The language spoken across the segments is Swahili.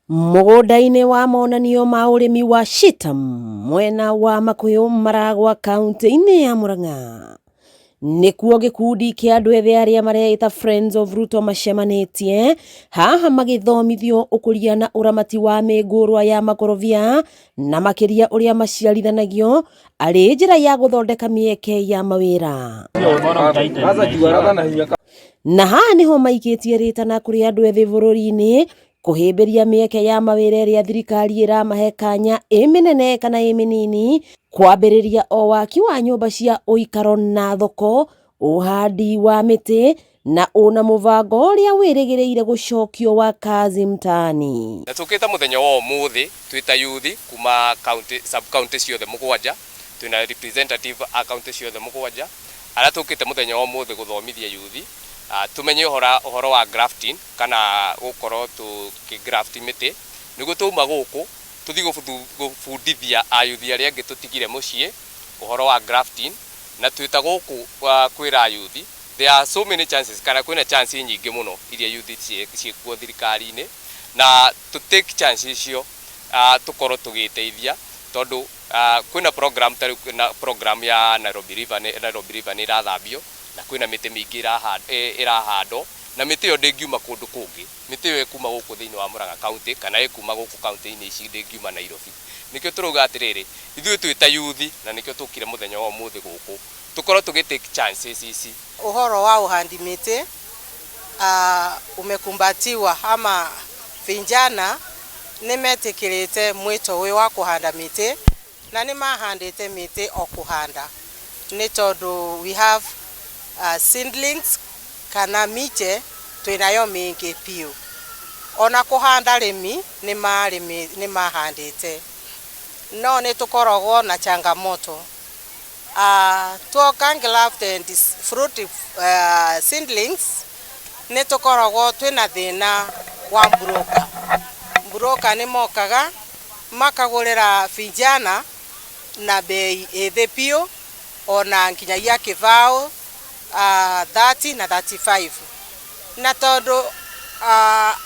Mũgũnda-inĩ wa monanio ma ũrĩmi wa Shitam mwena wa Makuyu Maragwa kaunti-inĩ ya Murang'a nĩkuo gĩkundi kĩa andũ ethĩ arĩa mareĩta Friends of Ruto macemanĩtie haha magĩthomithio ũkũria na ũramati wa mĩngũrwa ya makorobia na makĩria ũrĩa maciarithanagio arĩ njĩra ya gũthondeka mĩeke ya mawĩra. Na haha nĩho maikĩtie rĩtana kũrĩ andũ ethĩ bũrũri-inĩ kũhĩmbĩria mĩeke ya mawĩra ĩrĩa thirikari ĩramahe kanya ĩmĩnene kana ĩmĩnini, kwambĩrĩria o waki wa nyũmba cia ũikaro na thoko, ũhandi wa mĩtĩ na ona mũbango ũrĩa wĩrĩgĩrĩire gũcokio wa kazi mtaani. Na tukĩta mũthenya wa ũmũthĩ twĩta yuthi kuma sub county ciothe mũgwanja, twĩna representative a county ciothe mũgwanja arĩa tukĩte mũthenya wa ũmũthĩ gũthomithia yuthi tumenye ũhoro wa grafting kana gũkorwo tũkĩgraft mĩtĩ nĩguo tuma gũkũ tũthiĩ gũbundithia ayuthi arĩa angĩ tũtigire mũciĩ ũhoro wa grafting. Na twĩta gũkũ kwĩra ayuthi there are so many chances kana kwĩna chance nyingĩ mũno iria yuthi ciĩkuo thirikari-inĩ, na to take chance icio tũkorwo tũgĩteithia tondũ kwĩna program ya Nairobi River nĩ irathambio na kwĩna mĩtĩ mĩingĩ ĩrahandwo na mĩtĩ ĩyo ndĩngiuma kũndũ kũngĩ. Mĩtĩ ĩyo ĩkuma gũkũ thĩinĩ wa Murang'a county kana ĩkuma gũkũ county-inĩ ici ndĩngiuma Nairobi. Nĩkĩo tũrauga atĩrĩrĩ, ithuĩ twĩta yuthi na nĩkĩo tũkire mũthenya wa ũmũthĩ gũkũ tũkorwo tũgĩtake chances ici. Ũhoro wa uhandi mĩtĩ umekumbatiwa ama vijana nĩmetĩkĩrĩte mwĩto ũyũ wa kũhanda mĩtĩ na nĩmahandĩte mĩtĩ o kũhanda nĩ tondũ we have seedlings kana miche twĩnayo mĩingĩ biũ. Ona kũhanda rĩmi nĩmahandĩte no nĩtũkoragwo na changamoto. Tuoka graft and fruit seedlings nĩtũkoragwo twĩna thĩna wa broker nĩmokaga makagũrĩra vijana na bei ĩthĩ biũ ona nginyagia kĩbao 30 na 35 na tondũ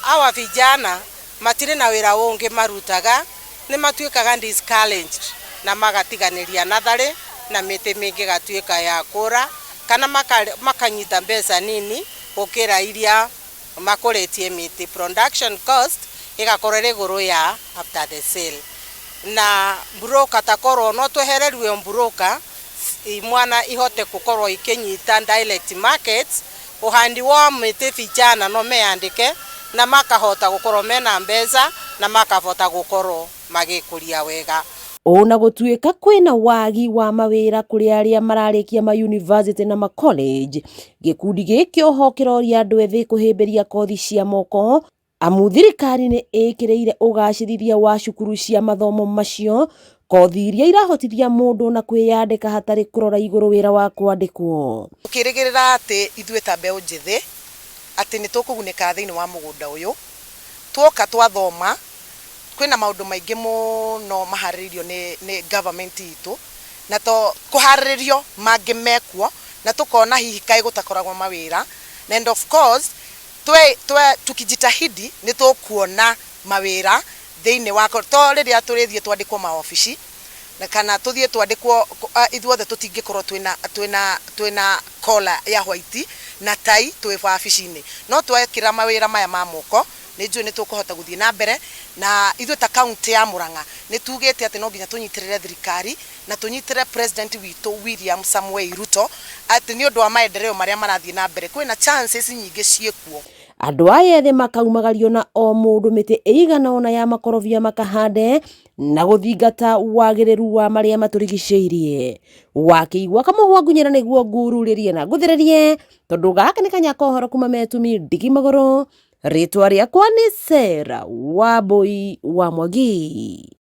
awa vijana matirĩ na wĩra ũngĩ marutaga nĩmatuĩkaga discouraged na magatiganĩria natharĩ na mĩtĩ mĩingĩ gatuĩka ya kũra kana makanyita mbeca nini gũkĩra iria makũrĩtie mĩtĩ. Production cost ĩgakorwo ĩrĩ igũrũ ya after the sale na broker takorwo no twehererio broker imwana ihote kukorwo ikinyita direct markets. Uhandi wa mĩtĩ vijana no meandĩke na makahota gukorwo mena mbeca na makahota gukorwo magĩkũria wega. Ona gũtuĩka kwĩna wagi wa mawĩra kũrĩ arĩa mararĩkia ma university na ma college, gĩkundi gĩkĩ oho kĩroria andũ ethĩ kũhĩmbĩria kothi cia moko amu thirikari nĩ ĩkĩrĩire ũgacĩrithia wa cukuru cia mathomo macio, kothi iria irahotithia mũndũ na kwĩyandĩka hatarĩ kũrora igũrũ wĩra wa kwandĩkwo. Tukĩrĩgĩrĩra atĩ ithuĩ ta mbeũ njĩthĩ atĩ nĩ tũkũgunĩka thĩinĩ wa mũgũnda ũyũ, tuoka twathoma kwĩna maũndũ maingĩ mũno maharĩrĩirio nĩ government itũ na to kũharĩrĩrio mangĩ mekuo na tũkona hihi kaĩ gũtakoragwo mawĩra and of course tukijitahidi nĩ tũkuona mawĩra thĩinĩ wa to rĩrĩa tũrĩthiĩ twandĩkwo maobici na kana tũthiĩ twandĩkwo ithuothe tũtingĩkorwo twĩna kola ya white na tai twĩ wabici-inĩ no twekĩra mawĩra maya ma moko nĩnjũĩ nĩ tũkũhota gũthiĩ na mbere na ithuĩ ta kaunti ya Murang'a nĩ tugĩte atĩ no nginya tũnyitĩrĩre thirikari na tũnyitĩrĩre president witũ William Samuel Ruto atĩ nĩ ũndũ wa maendeleo marĩa marathiĩ na mbere kwĩna chances nyingĩ ciĩkuo. Andũ aya ethĩ makaumagario na o mũndũ mĩtĩ ĩigana ona ya makorobia makahande na gũthingata wagĩrĩru wa marĩa matũrigicĩirie. Wakĩigua kamũhwa ngunyĩra nĩguo ngururĩrie na ngũthĩrĩrie tondũ gaka nĩ kanya kohoro kuma Metumi Ndigi Magũrũ. Rĩtwa rĩakwa nĩ Sarah Wambui wa Mwangi.